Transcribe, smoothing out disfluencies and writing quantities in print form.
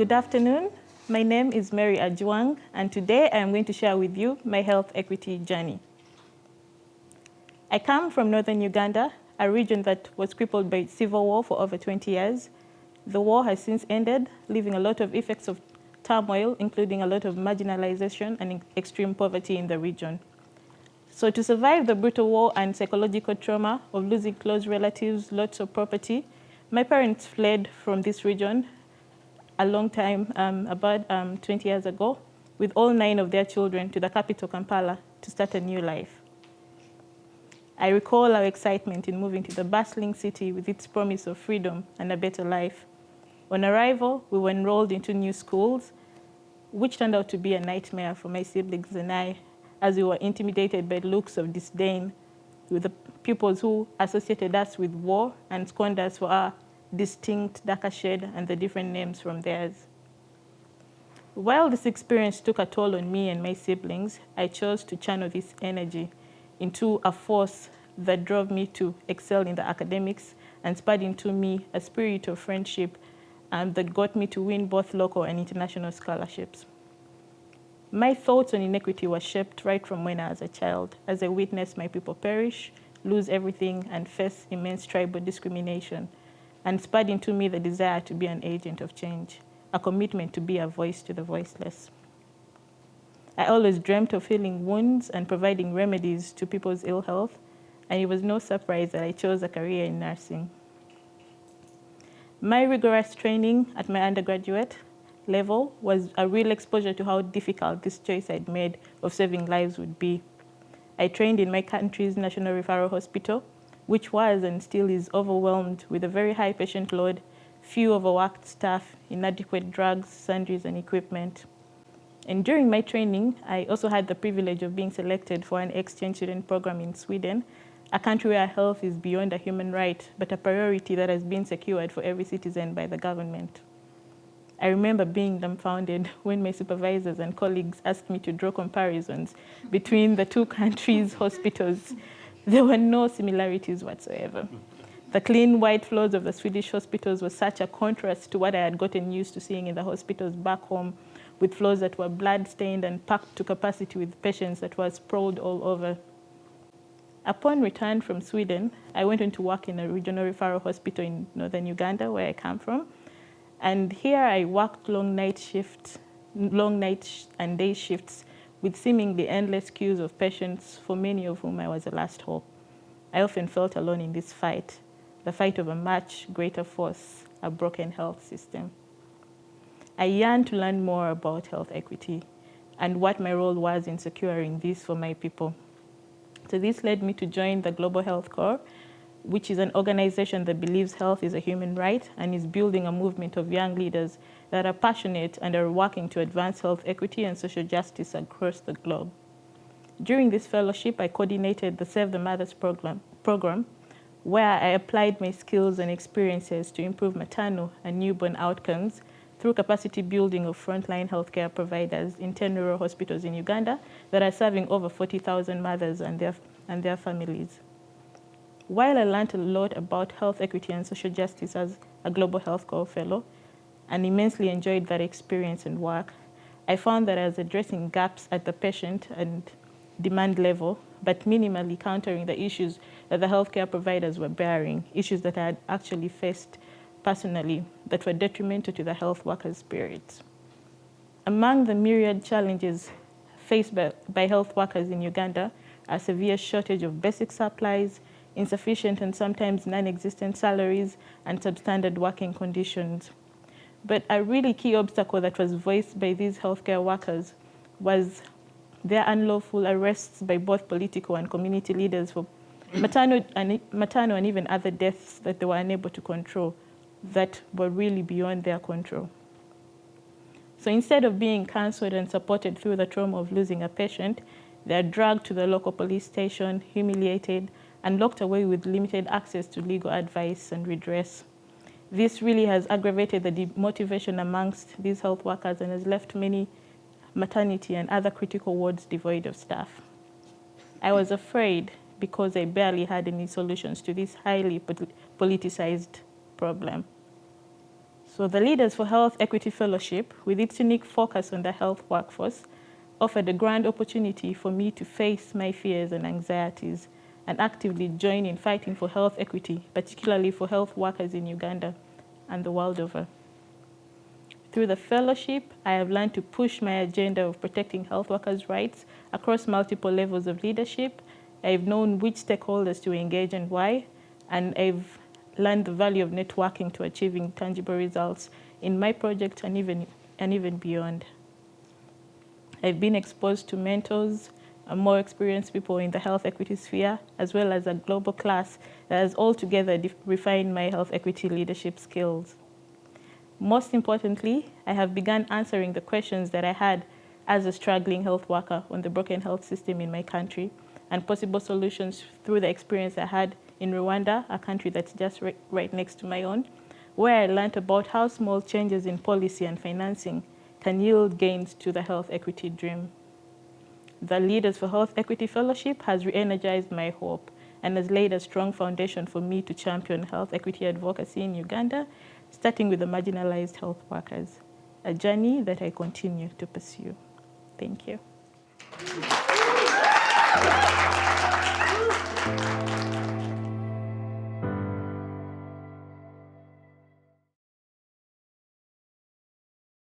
Good afternoon. My name is Mary Ajwang, and today I am going to share with you my health equity journey. I come from northern Uganda, a region that was crippled by civil war for over 20 years. The war has since ended, leaving a lot of effects of turmoil, including a lot of marginalization and extreme poverty in the region. So to survive the brutal war and psychological trauma of losing close relatives, lots of property, my parents fled from this region a long time, about 20 years ago, with all 9 of their children to the capital, Kampala, to start a new life. I recall our excitement in moving to the bustling city with its promise of freedom and a better life. On arrival, we were enrolled into new schools, which turned out to be a nightmare for my siblings and I, as we were intimidated by looks of disdain with the pupils who associated us with war and scorned us for our distinct darker shade and the different names from theirs. While this experience took a toll on me and my siblings, I chose to channel this energy into a force that drove me to excel in the academics and spurred into me a spirit of friendship that got me to win both local and international scholarships. My thoughts on inequity were shaped right from when I was a child, as I witnessed my people perish, lose everything, and face immense tribal discrimination, and spurred into me the desire to be an agent of change, a commitment to be a voice to the voiceless. I always dreamt of healing wounds and providing remedies to people's ill health, and it was no surprise that I chose a career in nursing. My rigorous training at my undergraduate level was a real exposure to how difficult this choice I'd made of saving lives would be. I trained in my country's National Referral Hospital, which was and still is overwhelmed with a very high patient load, few overworked staff, inadequate drugs, sundries, and equipment. And during my training, I also had the privilege of being selected for an exchange student program in Sweden, a country where health is beyond a human right, but a priority that has been secured for every citizen by the government. I remember being dumbfounded when my supervisors and colleagues asked me to draw comparisons between the two countries' hospitals. There were no similarities whatsoever. The clean white floors of the Swedish hospitals were such a contrast to what I had gotten used to seeing in the hospitals back home, with floors that were blood-stained and packed to capacity with patients that were sprawled all over. Upon return from Sweden, I went on to work in a regional referral hospital in northern Uganda, where I come from. And here I worked long night and day shifts with seemingly endless queues of patients, for many of whom I was a last hope. I often felt alone in this fight, the fight of a much greater force, a broken health system. I yearned to learn more about health equity and what my role was in securing this for my people. So this led me to join the Global Health Corps, which is an organization that believes health is a human right and is building a movement of young leaders that are passionate and are working to advance health equity and social justice across the globe. During this fellowship, I coordinated the Save the Mothers program, where I applied my skills and experiences to improve maternal and newborn outcomes through capacity building of frontline healthcare providers in 10 rural hospitals in Uganda that are serving over 40,000 mothers and their families. While I learned a lot about health equity and social justice as a Global Health Corps fellow and immensely enjoyed that experience and work, I found that I was addressing gaps at the patient and demand level, but minimally countering the issues that the healthcare providers were bearing, issues that I had actually faced personally that were detrimental to the health workers' spirits. Among the myriad challenges faced by health workers in Uganda are severe shortage of basic supplies, insufficient and sometimes non-existent salaries, and substandard working conditions. But a really key obstacle that was voiced by these healthcare workers was their unlawful arrests by both political and community leaders for maternal and even other deaths that they were unable to control, that were really beyond their control. So instead of being counseled and supported through the trauma of losing a patient, they are dragged to the local police station, humiliated, and locked away with limited access to legal advice and redress. This really has aggravated the demotivation amongst these health workers and has left many maternity and other critical wards devoid of staff. I was afraid because I barely had any solutions to this highly politicized problem. So the Leaders for Health Equity Fellowship, with its unique focus on the health workforce, offered a grand opportunity for me to face my fears and anxieties and actively join in fighting for health equity, particularly for health workers in Uganda and the world over. Through the fellowship, I have learned to push my agenda of protecting health workers' rights across multiple levels of leadership. I've known which stakeholders to engage and why, and I've learned the value of networking to achieving tangible results in my project and even beyond. I've been exposed to mentors and more experienced people in the health equity sphere, as well as a global class that has altogether refined my health equity leadership skills. Most importantly, I have begun answering the questions that I had as a struggling health worker on the broken health system in my country, and possible solutions through the experience I had in Rwanda, a country that's just right next to my own, where I learned about how small changes in policy and financing can yield gains to the health equity dream. The Leaders for Health Equity Fellowship has re-energized my hope and has laid a strong foundation for me to champion health equity advocacy in Uganda, starting with the marginalized health workers, a journey that I continue to pursue. Thank you.